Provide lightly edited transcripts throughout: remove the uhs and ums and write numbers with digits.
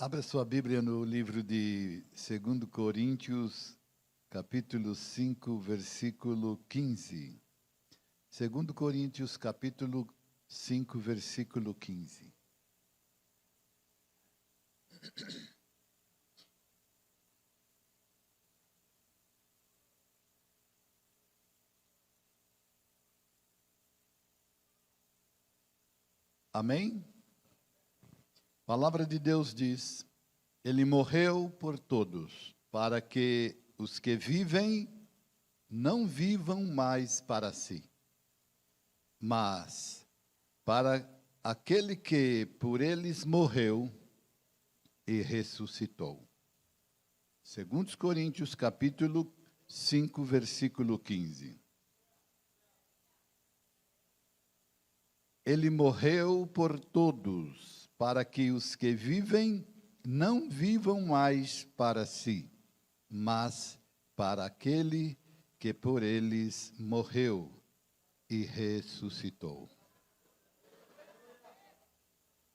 Abra sua Bíblia no livro de 2 Coríntios, capítulo 5, versículo 15. 2 Coríntios, capítulo 5, versículo 15. Amém? A palavra de Deus diz: Ele morreu por todos, para que os que vivem não vivam mais para si, mas para aquele que por eles morreu e ressuscitou. 2 Coríntios, capítulo 5, versículo 15. Ele morreu por todos, para que os que vivem não vivam mais para si, mas para aquele que por eles morreu e ressuscitou.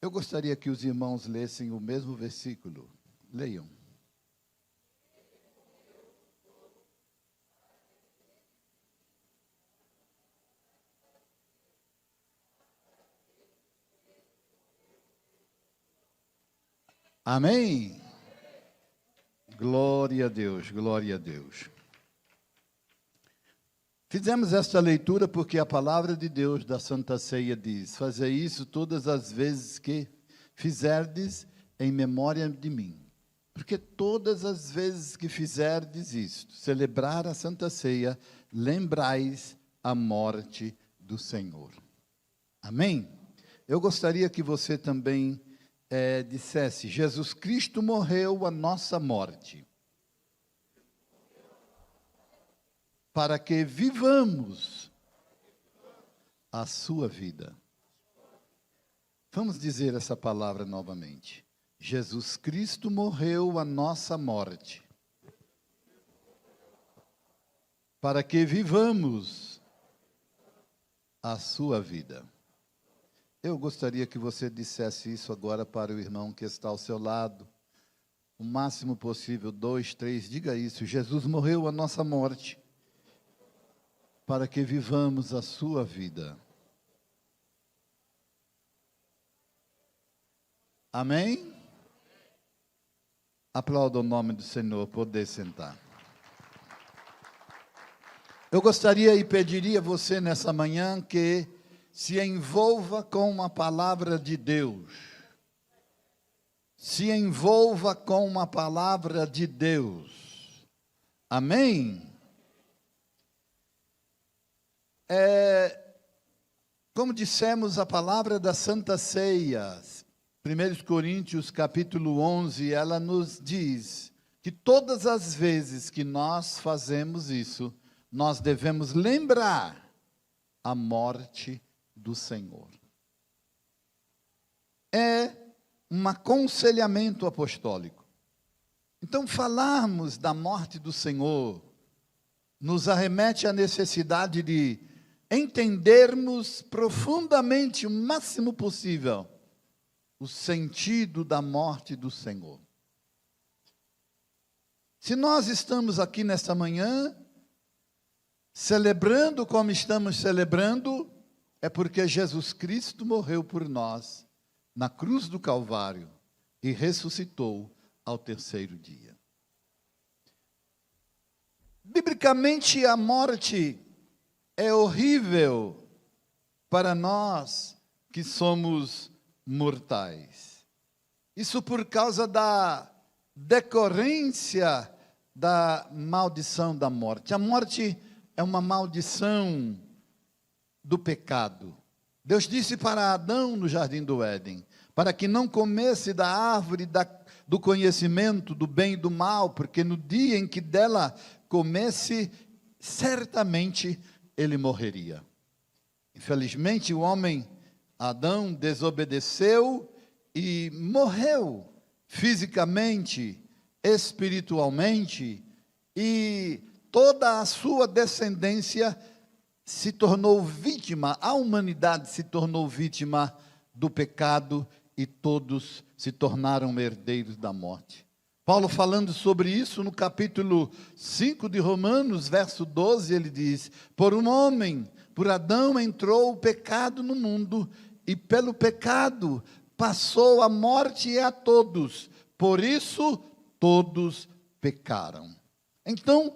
Eu gostaria que os irmãos lessem o mesmo versículo. Leiam. Amém? Glória a Deus, glória a Deus. Fizemos esta leitura porque a palavra de Deus da Santa Ceia diz: fazei isso todas as vezes que fizerdes em memória de mim. Porque todas as vezes que fizerdes isto, celebrar a Santa Ceia, lembrais a morte do Senhor. Amém? Eu gostaria que você também dissesse: Jesus Cristo morreu a nossa morte, para que vivamos a sua vida. Vamos dizer essa palavra novamente. Jesus Cristo morreu a nossa morte, para que vivamos a sua vida. Eu gostaria que você dissesse isso agora para o irmão que está ao seu lado. O máximo possível, 2, 3, diga isso. Jesus morreu a nossa morte, para que vivamos a sua vida. Amém? Aplauda o nome do Senhor, poder sentar. Eu gostaria e pediria a você nessa manhã que se envolva com a palavra de Deus. Se envolva com a palavra de Deus. Amém? Como dissemos, a palavra da Santa Ceia, 1 Coríntios capítulo 11, ela nos diz que todas as vezes que nós fazemos isso, nós devemos lembrar a morte do Senhor. É um aconselhamento apostólico. Então, falarmos da morte do Senhor nos arremete à necessidade de entendermos profundamente, o máximo possível, o sentido da morte do Senhor. Se nós estamos aqui nesta manhã, celebrando como estamos celebrando, é porque Jesus Cristo morreu por nós na cruz do Calvário e ressuscitou ao terceiro dia. Biblicamente, a morte é horrível para nós que somos mortais. Isso por causa da decorrência da maldição da morte. A morte é uma maldição do pecado. Deus disse para Adão no jardim do Éden, para que não comesse da árvore do conhecimento do bem e do mal, porque no dia em que dela comesse, certamente ele morreria. Infelizmente, o homem, Adão, desobedeceu e morreu fisicamente, espiritualmente, e toda a sua descendência se tornou vítima, a humanidade se tornou vítima do pecado e todos se tornaram herdeiros da morte. Paulo, falando sobre isso no capítulo 5 de Romanos, verso 12, ele diz: por um homem, por Adão, entrou o pecado no mundo, e pelo pecado passou a morte a todos, por isso todos pecaram. Então,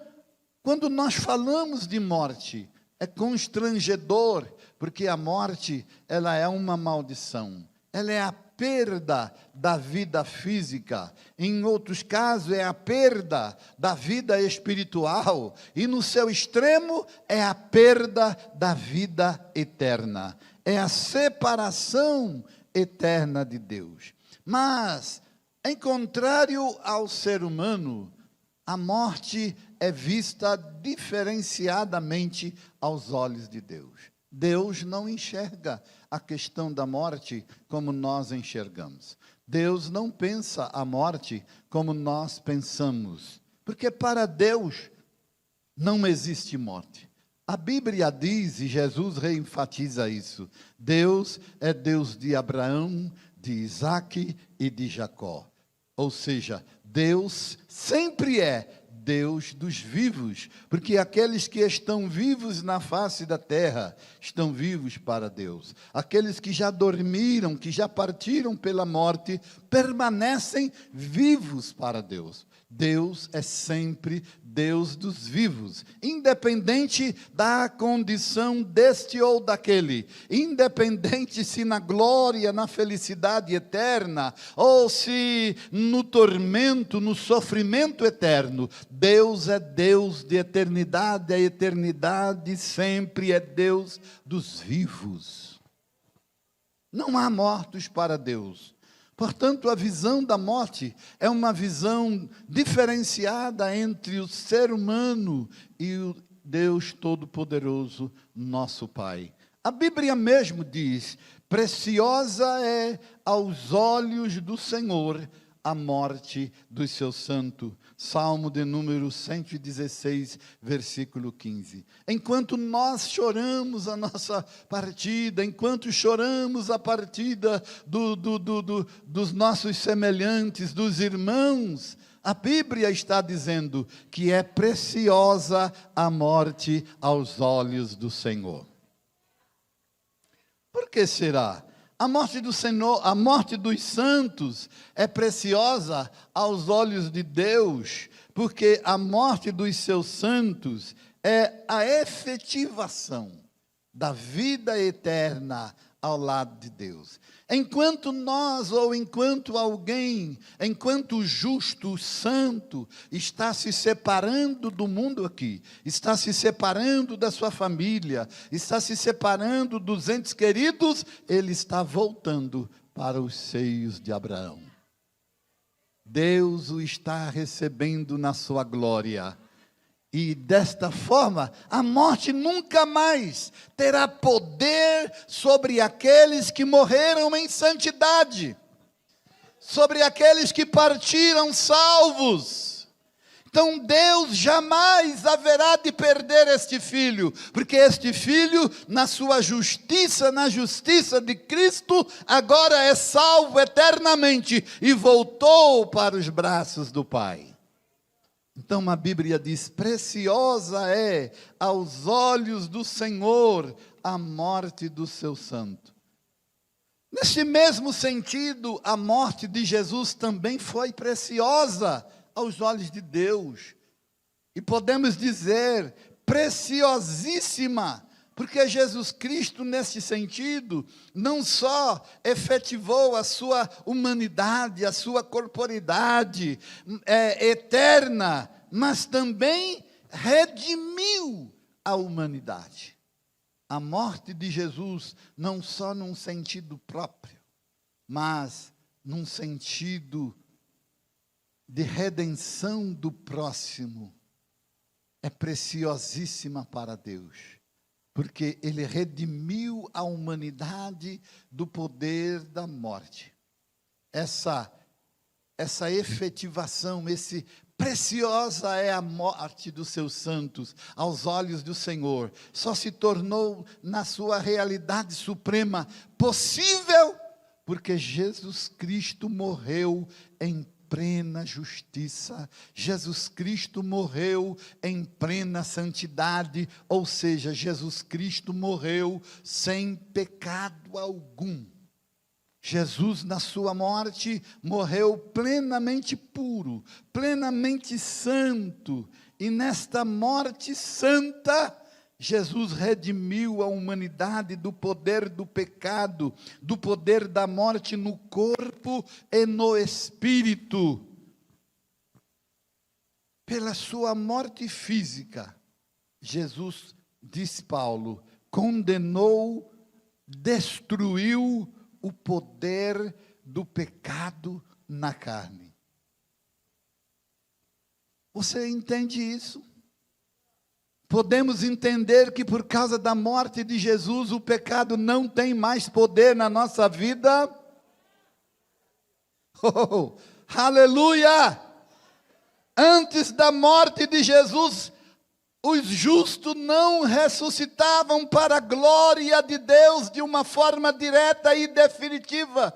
quando nós falamos de morte, é constrangedor, porque a morte, ela é uma maldição, ela é a perda da vida física, em outros casos é a perda da vida espiritual, e no seu extremo é a perda da vida eterna, é a separação eterna de Deus. Mas, em contrário ao ser humano, a morte é vista diferenciadamente aos olhos de Deus. Deus não enxerga a questão da morte como nós enxergamos. Deus não pensa a morte como nós pensamos, porque para Deus não existe morte. A Bíblia diz, e Jesus reenfatiza isso: Deus é Deus de Abraão, de Isaque e de Jacó. Ou seja, Deus sempre é Deus dos vivos, porque aqueles que estão vivos na face da terra, estão vivos para Deus. Aqueles que já dormiram, que já partiram pela morte, permanecem vivos para Deus. Deus é sempre Deus dos vivos, independente da condição deste ou daquele, independente se na glória, na felicidade eterna, ou se no tormento, no sofrimento eterno. Deus é Deus de eternidade, a eternidade sempre é Deus dos vivos. Não há mortos para Deus. Portanto, a visão da morte é uma visão diferenciada entre o ser humano e o Deus Todo-Poderoso, nosso Pai. A Bíblia mesmo diz: preciosa é aos olhos do Senhor a morte dos seus santos. Salmo de número 116, versículo 15. Enquanto nós choramos a nossa partida, enquanto choramos a partida dos nossos semelhantes, dos irmãos, a Bíblia está dizendo que é preciosa a morte aos olhos do Senhor. Por que será? A morte do Senhor, a morte dos santos é preciosa aos olhos de Deus, porque a morte dos seus santos é a efetivação da vida eterna ao lado de Deus. Enquanto nós, ou enquanto alguém, enquanto o justo, o santo, está se separando do mundo aqui, está se separando da sua família, está se separando dos entes queridos, ele está voltando para os seios de Abraão. Deus o está recebendo na sua glória. E desta forma, a morte nunca mais terá poder sobre aqueles que morreram em santidade, sobre aqueles que partiram salvos. Então Deus jamais haverá de perder este filho, porque este filho, na sua justiça, na justiça de Cristo, agora é salvo eternamente e voltou para os braços do Pai. Então a Bíblia diz: preciosa é aos olhos do Senhor a morte do seu santo. Neste mesmo sentido, a morte de Jesus também foi preciosa aos olhos de Deus. E podemos dizer, preciosíssima, porque Jesus Cristo, nesse sentido, não só efetivou a sua humanidade, a sua corporidade eterna, mas também redimiu a humanidade. A morte de Jesus, não só num sentido próprio, mas num sentido de redenção do próximo, é preciosíssima para Deus. Porque ele redimiu a humanidade do poder da morte. Essa efetivação, preciosa é a morte dos seus santos aos olhos do Senhor, só se tornou na sua realidade suprema possível Porque Jesus Cristo morreu em plena justiça, Jesus Cristo morreu em plena santidade, ou seja, Jesus Cristo morreu sem pecado algum. Jesus, na sua morte, morreu plenamente puro, plenamente santo, e nesta morte santa, Jesus redimiu a humanidade do poder do pecado, do poder da morte no corpo e no espírito. Pela sua morte física, Jesus, diz Paulo, condenou, destruiu o poder do pecado na carne. Você entende isso? Podemos entender que por causa da morte de Jesus, o pecado não tem mais poder na nossa vida? Oh, aleluia! Antes da morte de Jesus, os justos não ressuscitavam para a glória de Deus de uma forma direta e definitiva.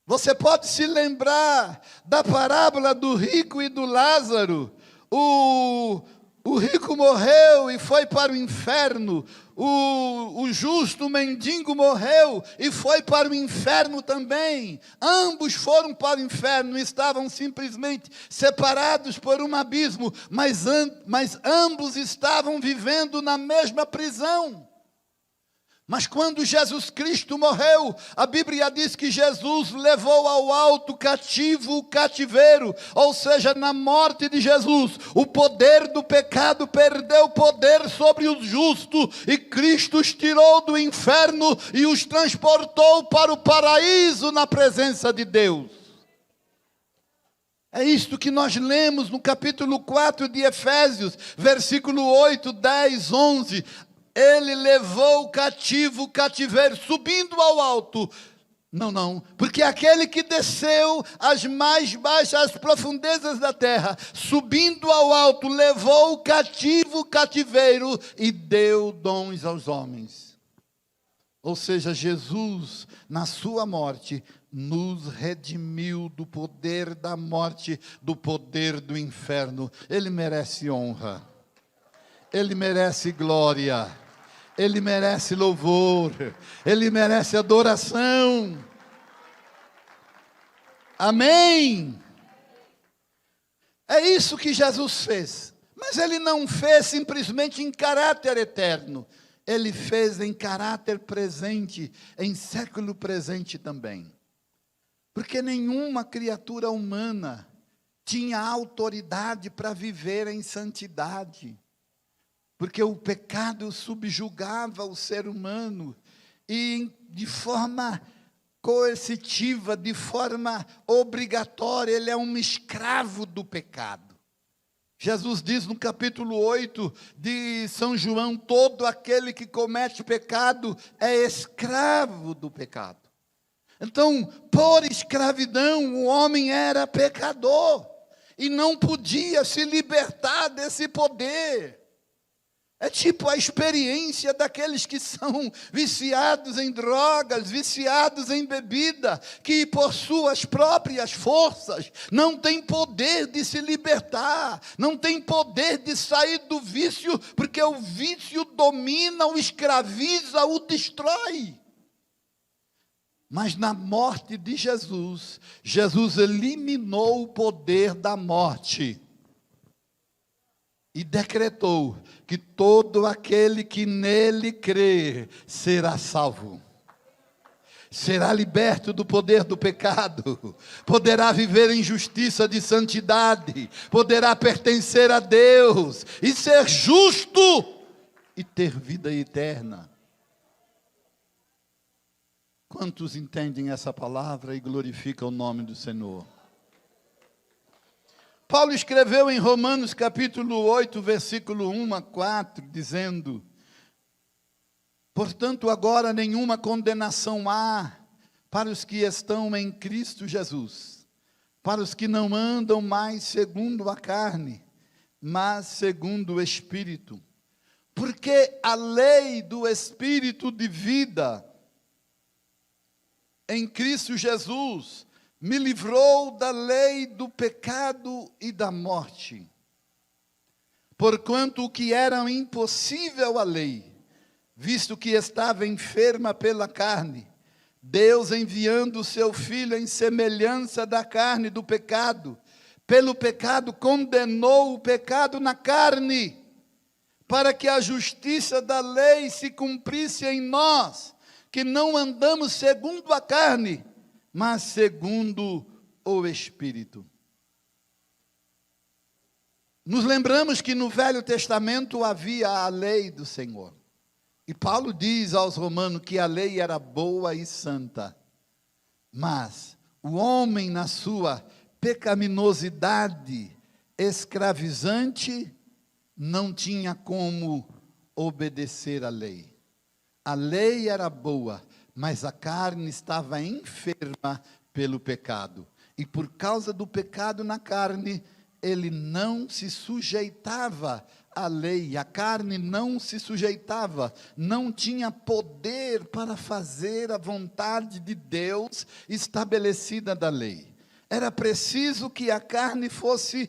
Você pode se lembrar da parábola do rico e do Lázaro. O rico morreu e foi para o inferno. O justo mendigo morreu e foi para o inferno também. Ambos foram para o inferno, estavam simplesmente separados por um abismo, mas ambos estavam vivendo na mesma prisão. Mas quando Jesus Cristo morreu, a Bíblia diz que Jesus levou ao alto cativo o cativeiro, ou seja, na morte de Jesus, o poder do pecado perdeu poder sobre os justos, e Cristo os tirou do inferno e os transportou para o paraíso na presença de Deus. É isto que nós lemos no capítulo 4 de Efésios, versículo 8, 10, 11... Ele levou cativo o cativeiro, subindo ao alto. Não, porque aquele que desceu às mais baixas profundezas da terra, subindo ao alto, levou cativo o cativeiro e deu dons aos homens. Ou seja, Jesus, na sua morte, nos redimiu do poder da morte, do poder do inferno. Ele merece honra, Ele merece glória, Ele merece louvor, Ele merece adoração. Amém? É isso que Jesus fez. Mas Ele não fez simplesmente em caráter eterno. Ele fez em caráter presente, em século presente também. Porque nenhuma criatura humana tinha autoridade para viver em santidade. Porque o pecado subjugava o ser humano e de forma coercitiva, de forma obrigatória, ele é um escravo do pecado. Jesus diz no capítulo 8 de São João, todo aquele que comete pecado é escravo do pecado. Então, por escravidão, o homem era pecador e não podia se libertar desse poder. É tipo a experiência daqueles que são viciados em drogas, viciados em bebida, que por suas próprias forças não têm poder de se libertar, não têm poder de sair do vício, porque o vício domina, o escraviza, o destrói. Mas na morte de Jesus, Jesus eliminou o poder da morte e decretou que todo aquele que nele crer será salvo. Será liberto do poder do pecado, poderá viver em justiça de santidade, poderá pertencer a Deus e ser justo e ter vida eterna. Quantos entendem essa palavra e glorificam o nome do Senhor? Paulo escreveu em Romanos capítulo 8, versículo 1 a 4, dizendo: portanto, agora nenhuma condenação há para os que estão em Cristo Jesus, para os que não andam mais segundo a carne, mas segundo o Espírito. Porque a lei do Espírito de vida em Cristo Jesus, me livrou da lei do pecado e da morte. Porquanto o que era impossível à lei, visto que estava enferma pela carne, Deus enviando o seu Filho em semelhança da carne do pecado, pelo pecado condenou o pecado na carne, para que a justiça da lei se cumprisse em nós, que não andamos segundo a carne, mas segundo o Espírito. Nos lembramos que no Velho Testamento havia a lei do Senhor. E Paulo diz aos romanos que a lei era boa e santa. Mas o homem, na sua pecaminosidade escravizante, não tinha como obedecer à lei. A lei era boa, mas a carne estava enferma pelo pecado. E por causa do pecado na carne, ele não se sujeitava à lei, a carne não se sujeitava, não tinha poder para fazer a vontade de Deus estabelecida da lei. Era preciso que a carne fosse,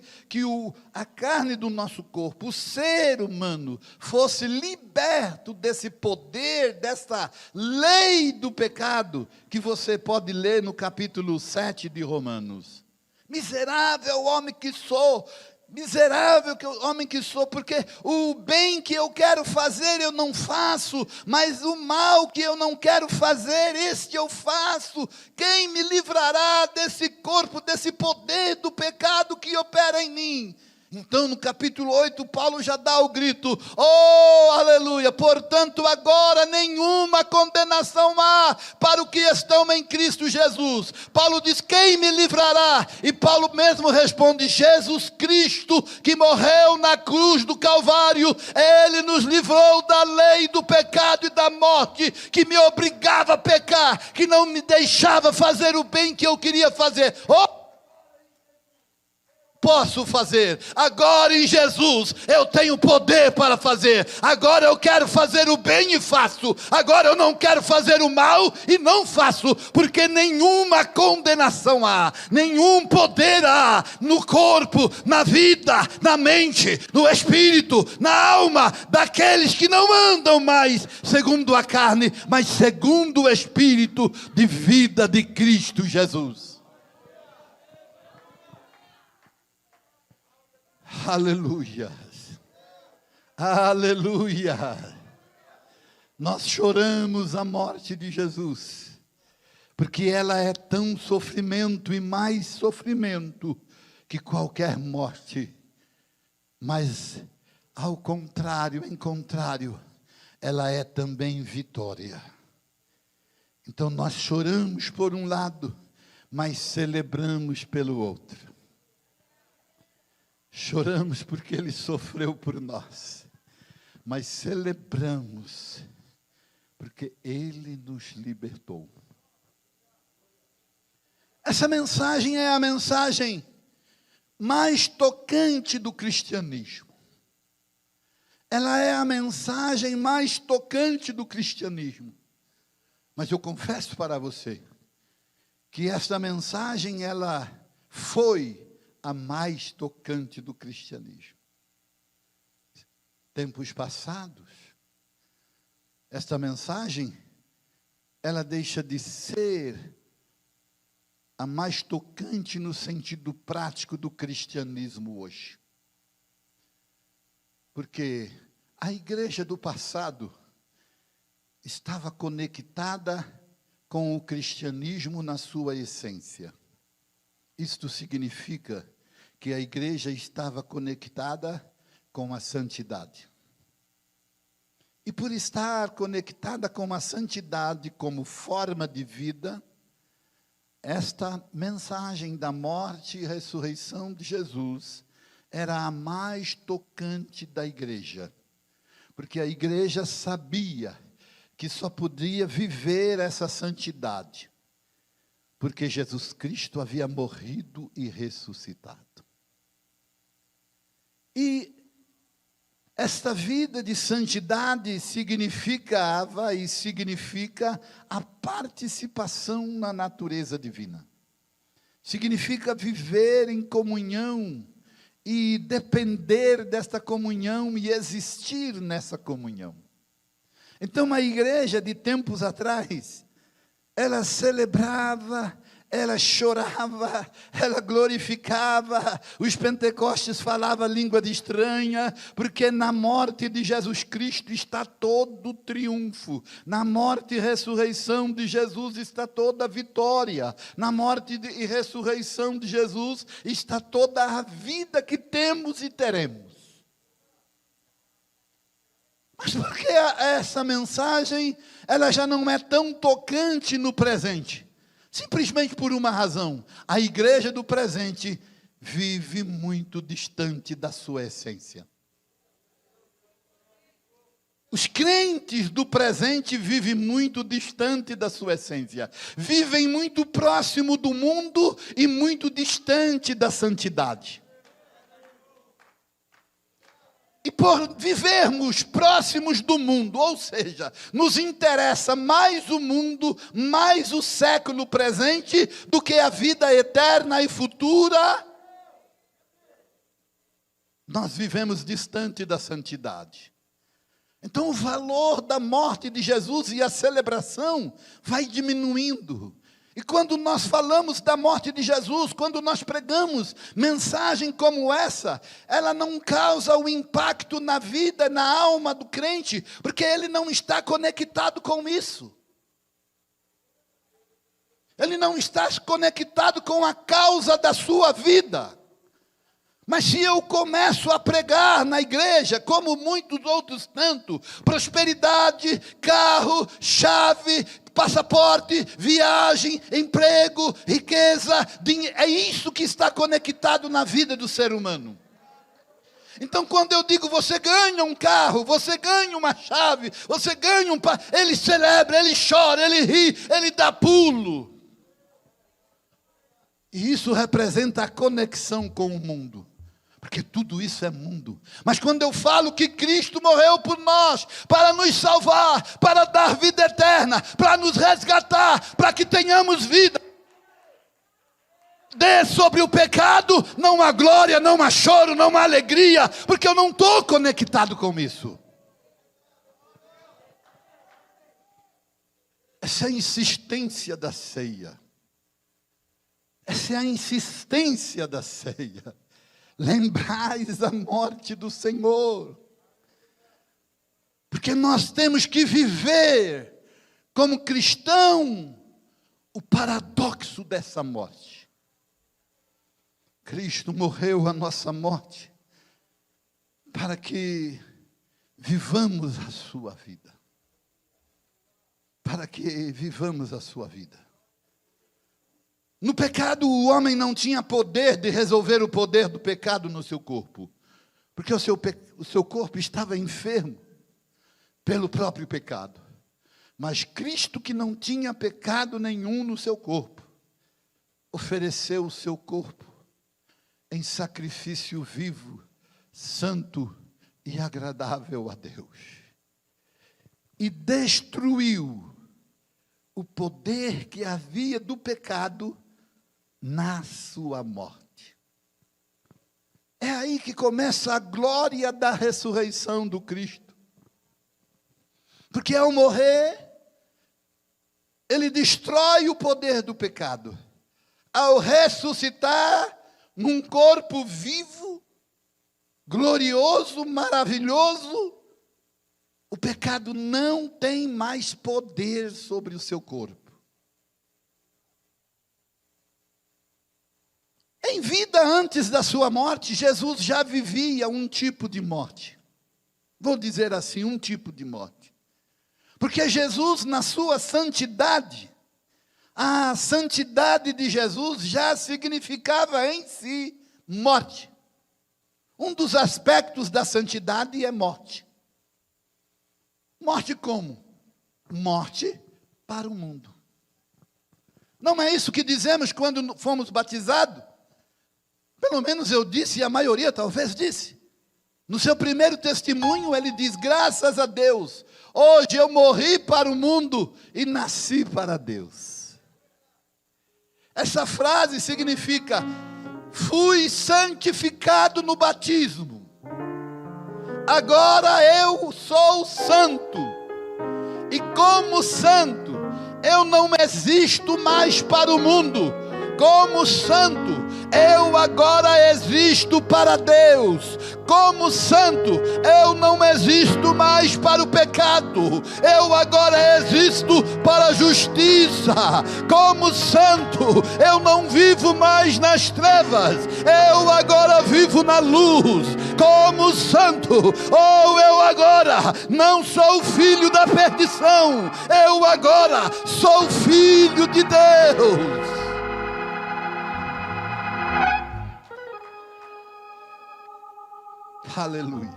a carne do nosso corpo, o ser humano, fosse liberto desse poder, dessa lei do pecado, que você pode ler no capítulo 7 de Romanos. Miserável homem que sou, miserável homem que sou, porque o bem que eu quero fazer eu não faço, mas o mal que eu não quero fazer, este eu faço. Quem me livrará desse corpo, desse poder do pecado que opera em mim? Então no capítulo 8, Paulo já dá o grito, oh, aleluia, portanto agora nenhuma condenação há para o que estão em Cristo Jesus. Paulo diz, quem me livrará? E Paulo mesmo responde, Jesus Cristo, que morreu na cruz do Calvário, ele nos livrou da lei do pecado e da morte, que me obrigava a pecar, que não me deixava fazer o bem que eu queria fazer. Oh, posso fazer, agora em Jesus eu tenho poder para fazer, agora eu quero fazer o bem e faço, agora eu não quero fazer o mal e não faço, porque nenhuma condenação há, nenhum poder há no corpo, na vida, na mente, no espírito, na alma, daqueles que não andam mais segundo a carne, mas segundo o Espírito de vida de Cristo Jesus. Aleluia, aleluia. Nós choramos a morte de Jesus, porque ela é tão sofrimento e mais sofrimento que qualquer morte. Mas ao contrário, em contrário, ela é também vitória. Então nós choramos por um lado, mas celebramos pelo outro. Choramos porque Ele sofreu por nós, mas celebramos porque Ele nos libertou. Essa mensagem é a mensagem mais tocante do cristianismo. Ela é a mensagem mais tocante do cristianismo. Mas eu confesso para você que essa mensagem, ela foi a mais tocante do cristianismo. Tempos passados, esta mensagem, ela deixa de ser a mais tocante no sentido prático do cristianismo hoje. Porque a igreja do passado estava conectada com o cristianismo na sua essência. Isto significa que a igreja estava conectada com a santidade. E por estar conectada com a santidade como forma de vida, esta mensagem da morte e ressurreição de Jesus era a mais tocante da igreja. Porque a igreja sabia que só podia viver essa santidade porque Jesus Cristo havia morrido e ressuscitado. E Esta vida de santidade significava e significa a participação na natureza divina. Significa viver em comunhão e depender desta comunhão e existir nessa comunhão. Então, a igreja de tempos atrás, ela celebrava, ela chorava, ela glorificava, os pentecostes falavam língua de estranha, porque na morte de Jesus Cristo está todo o triunfo, na morte e ressurreição de Jesus está toda a vitória, na morte e ressurreição de Jesus está toda a vida que temos e teremos. Mas por que essa mensagem, ela já não é tão tocante no presente? Simplesmente por uma razão: a igreja do presente vive muito distante da sua essência. Os crentes do presente vivem muito distante da sua essência. Vivem muito próximo do mundo e muito distante da santidade. E por vivermos próximos do mundo, ou seja, nos interessa mais o mundo, mais o século presente, do que a vida eterna e futura, nós vivemos distante da santidade. Então o valor da morte de Jesus e a celebração vai diminuindo. E quando nós falamos da morte de Jesus, quando nós pregamos mensagem como essa, ela não causa o impacto na vida, na alma do crente, porque ele não está conectado com isso. Ele não está conectado com a causa da sua vida. Mas se eu começo a pregar na igreja, como muitos outros tanto, prosperidade, carro, chave, passaporte, viagem, emprego, riqueza, dinheiro, é isso que está conectado na vida do ser humano. Então quando eu digo, você ganha um carro, você ganha uma chave, você ganha ele celebra, ele chora, ele ri, ele dá pulo. E isso representa a conexão com o mundo. Porque tudo isso é mundo. Mas quando eu falo que Cristo morreu por nós, para nos salvar, para dar vida eterna, para nos resgatar, para que tenhamos vida, dê sobre o pecado, não há glória, não há choro, não há alegria, porque eu não estou conectado com isso. Essa é a insistência da ceia. Essa é a insistência da ceia. Lembrais a morte do Senhor. Porque nós temos que viver como cristão o paradoxo dessa morte. Cristo morreu a nossa morte para que vivamos a sua vida. Para que vivamos a sua vida. No pecado, o homem não tinha poder de resolver o poder do pecado no seu corpo. Porque o seu corpo estava enfermo pelo próprio pecado. Mas Cristo, que não tinha pecado nenhum no seu corpo, ofereceu o seu corpo em sacrifício vivo, santo e agradável a Deus. E destruiu o poder que havia do pecado na sua morte. É aí que começa a glória da ressurreição do Cristo. Porque ao morrer, ele destrói o poder do pecado. Ao ressuscitar num corpo vivo, glorioso, maravilhoso, o pecado não tem mais poder sobre o seu corpo. Em vida antes da sua morte, Jesus já vivia um tipo de morte. Vou dizer assim, um tipo de morte. Porque Jesus, na sua santidade, a santidade de Jesus já significava em si morte. Um dos aspectos da santidade é morte. Morte como? Morte para o mundo. Não é isso que dizemos quando fomos batizados? Pelo menos eu disse, e a maioria talvez disse. No seu primeiro testemunho, ele diz: graças a Deus, hoje eu morri para o mundo e nasci para Deus. Essa frase significa: fui santificado no batismo, agora eu sou santo, e como santo, eu não existo mais para o mundo. Como santo, eu agora existo para Deus. Como santo, eu não existo mais para o pecado. Eu agora existo para a justiça. Como santo, eu não vivo mais nas trevas. Eu agora vivo na luz. Como santo, eu agora não sou filho da perdição. Eu agora sou filho de Deus. Aleluia.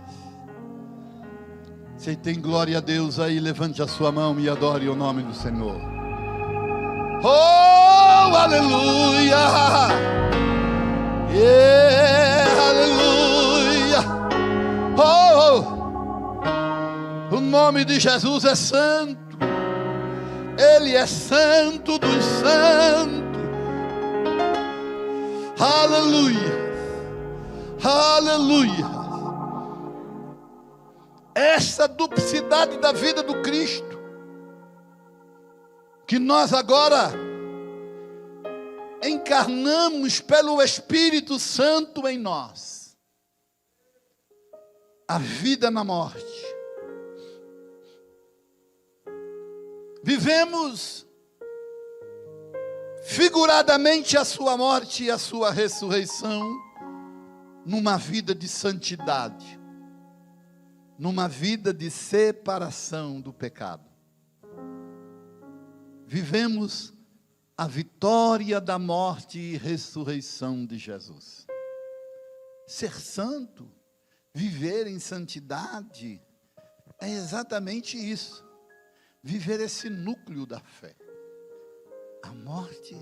Você tem glória a Deus aí, levante a sua mão e adore o nome do Senhor. Oh, aleluia. Yeah, aleluia. O nome de Jesus é santo. Ele é santo dos santos. Aleluia. Aleluia. Essa duplicidade da vida do Cristo, que nós agora encarnamos pelo Espírito Santo em nós, a vida na morte. Vivemos figuradamente a sua morte e a sua ressurreição numa vida de santidade, numa vida de separação do pecado. Vivemos a vitória da morte e ressurreição de Jesus. Ser santo, viver em santidade, é exatamente isso. Viver esse núcleo da fé. A morte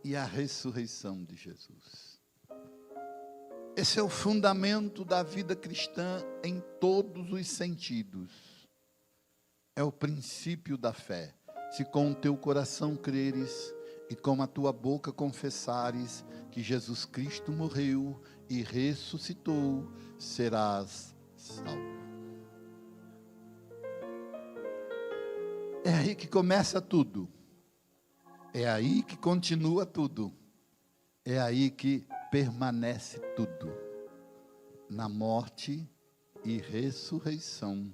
e a ressurreição de Jesus. Esse é o fundamento da vida cristã em todos os sentidos. É o princípio da fé. Se com o teu coração creres e com a tua boca confessares que Jesus Cristo morreu e ressuscitou, serás salvo. É aí que começa tudo. É aí que continua tudo. É aí que permanece tudo, na morte e ressurreição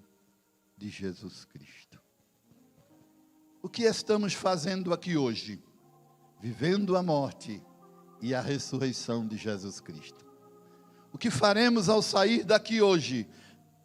de Jesus Cristo. O que estamos fazendo aqui hoje? Vivendo a morte e a ressurreição de Jesus Cristo. O que faremos ao sair daqui hoje?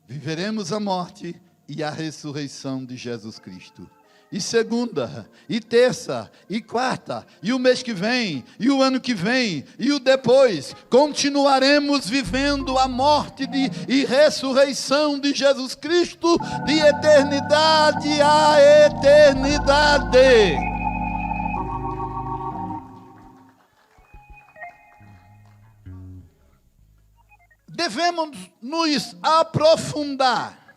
Viveremos a morte e a ressurreição de Jesus Cristo. E segunda, e terça, e quarta, e o mês que vem, e o ano que vem, e o depois, continuaremos vivendo a morte e ressurreição de Jesus Cristo, de eternidade a eternidade. Devemos nos aprofundar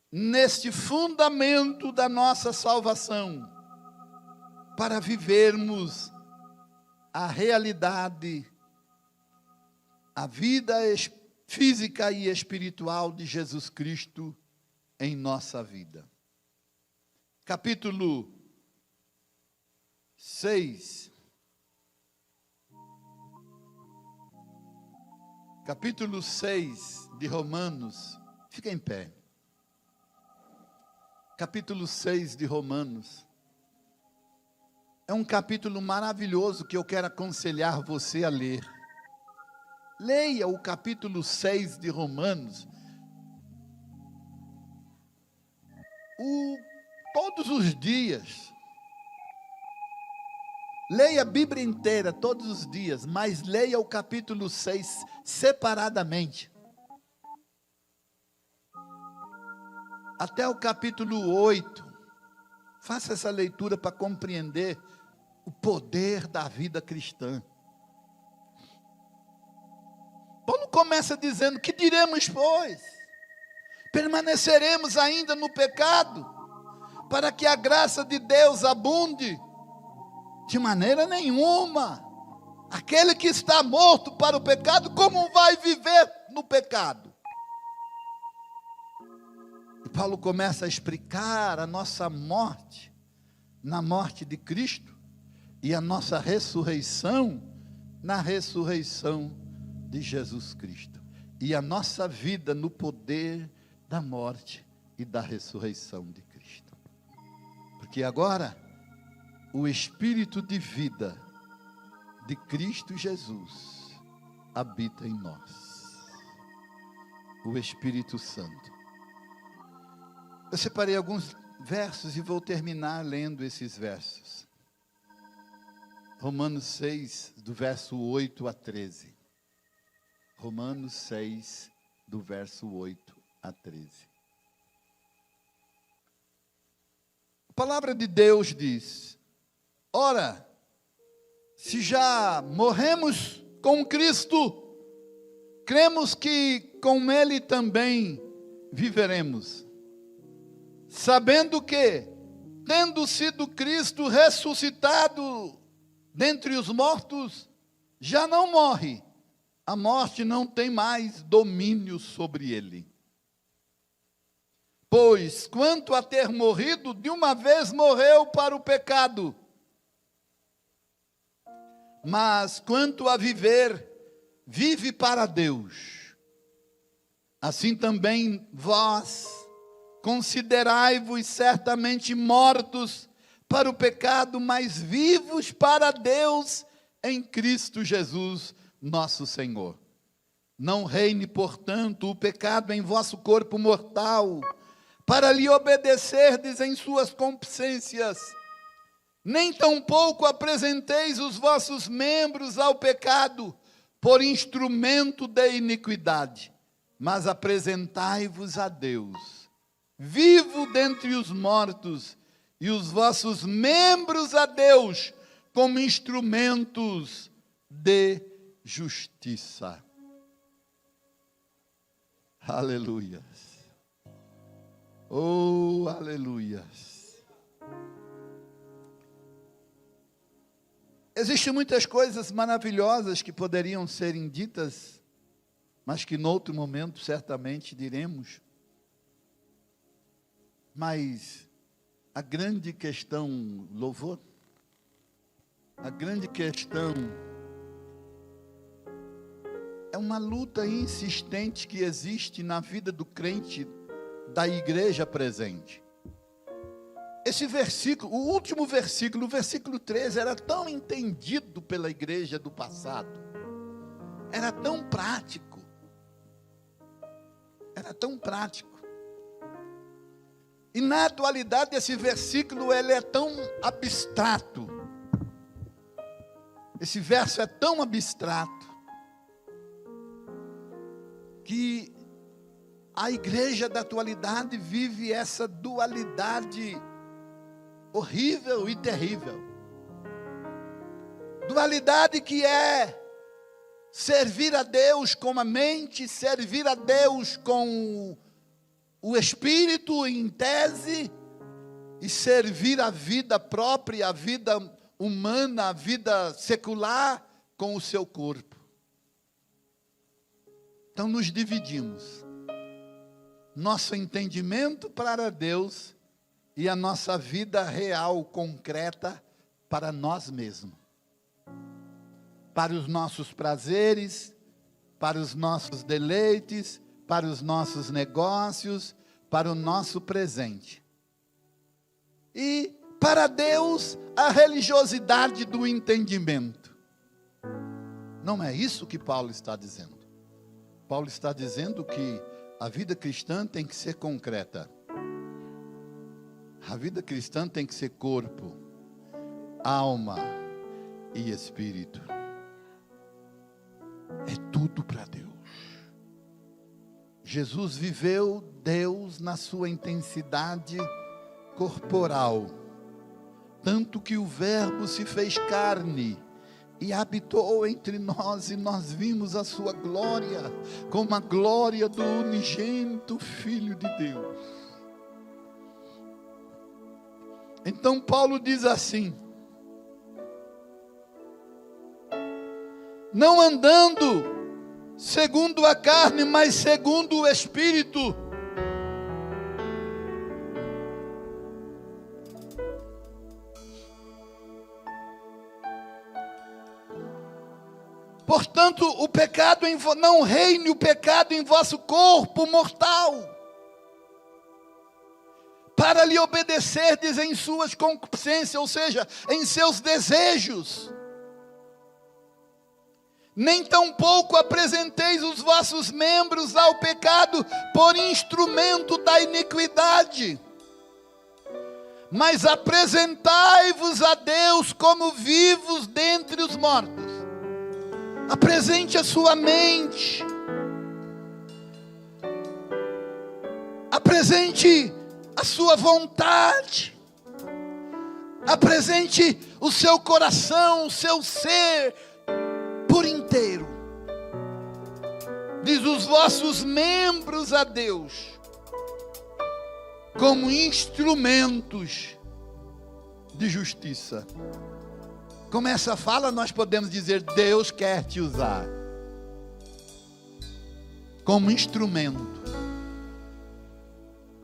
neste fundamento da nossa salvação, para vivermos a realidade, a vida física e espiritual de Jesus Cristo em nossa vida. Capítulo 6. Capítulo 6 de Romanos. Fica em pé. Capítulo 6 de Romanos. É um capítulo maravilhoso que eu quero aconselhar você a ler. Leia o capítulo 6 de Romanos. Todos os dias. Leia a Bíblia inteira todos os dias, mas leia o capítulo 6 separadamente. Até o capítulo 8, faça essa leitura para compreender o poder da vida cristã. Paulo começa dizendo: que diremos, pois? Permaneceremos ainda no pecado, para que a graça de Deus abunde? De maneira nenhuma. Aquele que está morto para o pecado, como vai viver no pecado? E Paulo começa a explicar a nossa morte, na morte de Cristo, e a nossa ressurreição, na ressurreição de Jesus Cristo. E a nossa vida no poder da morte e da ressurreição de Cristo. Porque agora, o Espírito de vida de Cristo Jesus habita em nós. O Espírito Santo. Eu separei alguns versos e vou terminar lendo esses versos. Romanos 6, do verso 8 a 13. Romanos 6, do verso 8 a 13. A palavra de Deus diz: ora, se já morremos com Cristo, cremos que com Ele também viveremos, sabendo que, tendo sido Cristo ressuscitado dentre os mortos, já não morre, a morte não tem mais domínio sobre ele. Pois, quanto a ter morrido, de uma vez morreu para o pecado, mas quanto a viver, vive para Deus. Assim também vós, considerai-vos certamente mortos para o pecado, mas vivos para Deus em Cristo Jesus, nosso Senhor. Não reine, portanto, o pecado em vosso corpo mortal, para lhe obedecerdes em suas concupiscências. Nem tampouco apresenteis os vossos membros ao pecado, por instrumento de iniquidade, mas apresentai-vos a Deus, vivo dentre os mortos, e os vossos membros a Deus, como instrumentos de justiça. Aleluias. Oh, aleluias. Existem muitas coisas maravilhosas que poderiam ser ditas, mas que noutro momento certamente diremos. Mas a grande questão, louvor, a grande questão é uma luta insistente que existe na vida do crente da igreja presente. Esse versículo, o último versículo, o versículo 13, era tão entendido pela igreja do passado, era tão prático, e na atualidade esse versículo ele é tão abstrato, esse verso é tão abstrato, que a igreja da atualidade vive essa dualidade horrível e terrível. Dualidade que é servir a Deus com a mente, servir a Deus com o espírito em tese, e servir a vida própria, a vida humana, a vida secular com o seu corpo. Então nos dividimos. Nosso entendimento para Deus e a nossa vida real, concreta, para nós mesmos. Para os nossos prazeres, para os nossos deleites, para os nossos negócios, para o nosso presente. E para Deus, a religiosidade do entendimento. Não é isso que Paulo está dizendo. Paulo está dizendo que a vida cristã tem que ser concreta. A vida cristã tem que ser corpo, alma e espírito. É tudo para Deus. Jesus viveu Deus na sua intensidade corporal, tanto que o Verbo se fez carne e habitou entre nós, e nós vimos a sua glória, como a glória do unigênito Filho de Deus. Então Paulo diz assim: não andando segundo a carne, mas segundo o Espírito. Portanto, o pecado não reine o pecado em vosso corpo mortal, para lhe obedecerdes em suas concupiscências, ou seja, em seus desejos. Nem tampouco apresenteis os vossos membros ao pecado por instrumento da iniquidade, mas apresentai-vos a Deus como vivos dentre os mortos. Apresente a sua mente, apresente a sua vontade, apresente o seu coração, o seu ser por inteiro. Diz: os vossos membros a Deus como instrumentos de justiça. Com essa fala nós podemos dizer: Deus quer te usar como instrumento.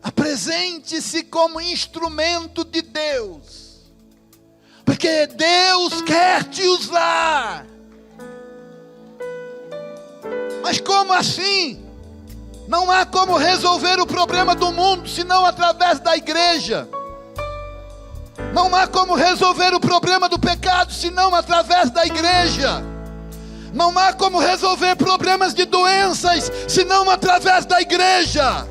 Apresente-se como instrumento de Deus, porque Deus quer te usar. Mas como assim? Não há como resolver o problema do mundo senão através da igreja. Não há como resolver o problema do pecado senão através da igreja. Não há como resolver problemas de doenças senão através da igreja.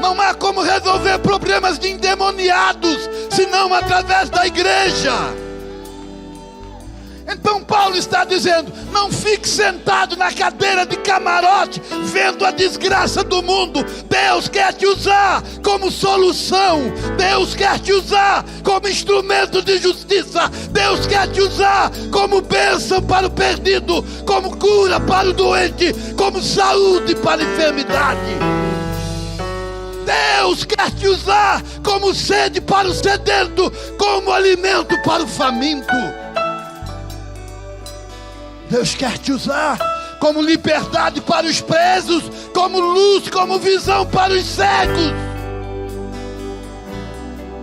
Não há como resolver problemas de endemoniados senão através da igreja. Então Paulo está dizendo: não fique sentado na cadeira de camarote vendo a desgraça do mundo. Deus quer te usar como solução. Deus quer te usar como instrumento de justiça. Deus quer te usar como bênção para o perdido, como cura para o doente, como saúde para a enfermidade. Deus quer te usar como sede para o sedento, como alimento para o faminto. Deus quer te usar como liberdade para os presos, como luz, como visão para os cegos.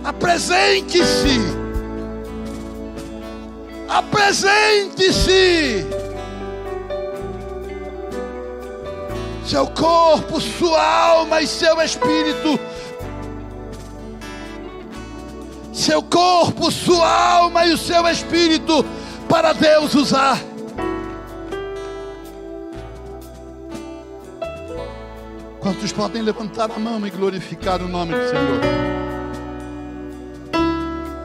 Apresente-se. Apresente-se. Seu corpo, sua alma e seu espírito. Seu corpo, sua alma e o seu espírito para Deus usar. Quantos podem levantar a mão e glorificar o nome do Senhor?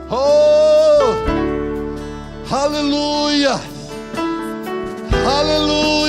Oh, aleluia, aleluia.